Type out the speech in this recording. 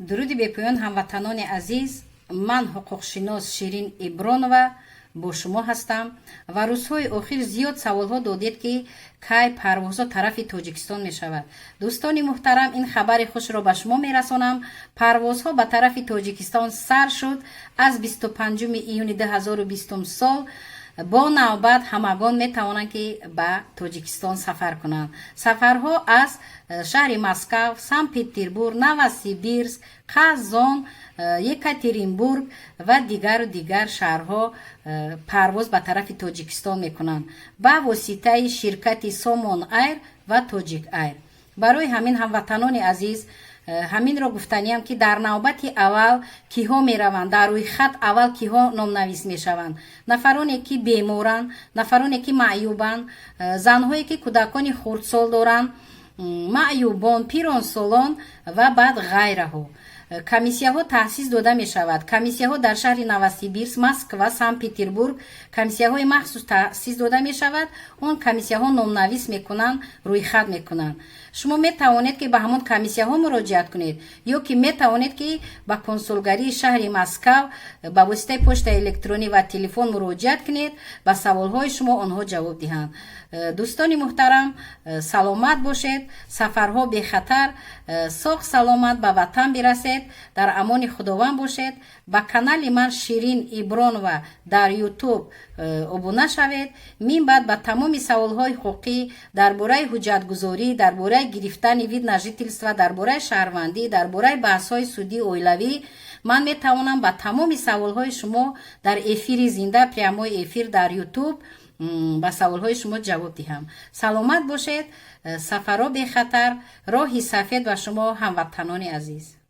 дуруди бепоён ҳамватанони азиз, ман ҳуқуқшинос Ширин Ибронова бо шумо ҳастам ва рӯзҳои охир зиёд саволҳо додед ки кай парвозҳо тарафи Тоҷикистон мешавад. дӯстони муҳтарам, ин хабари хушро ба шумо мерасонам. Парвозҳо ба тарафи Тоҷикистон сар шуд аз 25 июни 2020 сол. бо навбат ҳамагон метавонанд ки ба Тоҷикистон сафар кунанд. сафарҳо аз шаҳри Москав, Санкт-Петербург, Новосибирск, Қазон, Екатеринбург ва дигар шаҳрҳо парвоз ба тарафи Тоҷикистон мекунанд ба воситаи ширкати Somon Air ва Tojic Air. барои ҳамин ҳамватанони азиз, ҳаминро гуфтаниам ки дар навбати аввал киҳо мераванд, дар рӯи хат аввал киҳо номнавис мешаванд. нафароне ки беморанд, нафароне ки маъюбанд, занҳое ки кӯдакони хурдсол доранд, маъюбон, пиронсолон ва баъд ғайраҳо. комиссияҳо таъсис дода мешавад. комиссияҳо дар шаҳри Новосибирск, Москва, Санкт-Петербург комиссияҳои махсус таъсис дода мешавад. он комиссияҳо номнавис мекунанд, рӯйхат мекунанд. шумо метавонед ки ба ҳамон комиссияҳо муроҷиат кунед ё ки метавонед ки ба консулгарии шаҳри Москав ба воситаи почтаи электронӣ ва телефон муроҷиат кунед. ба саволҳои шумо онҳо ҷавоб диҳанд. дӯстони муҳтарам, саломат бошед, сафарҳо бехатар, соғ саломат ба ватан бирасед, дар амони худованд бошед. ба канали ман Ширин Ибронова дар YouTube обуна шавед. мин баъд ба тамоми саволҳои ҳуқуқӣ дар бораи ҳуҷҷатгузорӣ, дар бораи гирифтани вид на жительство, дар бораи шаҳрвандӣ, дар бораи баҳсҳои судии оилавӣ, ман метавонам ба тамоми саволҳои шумо дар эфири зинда, прямои эфир дар YouTube ба саволҳои шумо ҷавоб диҳам. саломат бошед, сафарҳо бехатар, роҳи сафед ба шумо ҳамватанони азиз.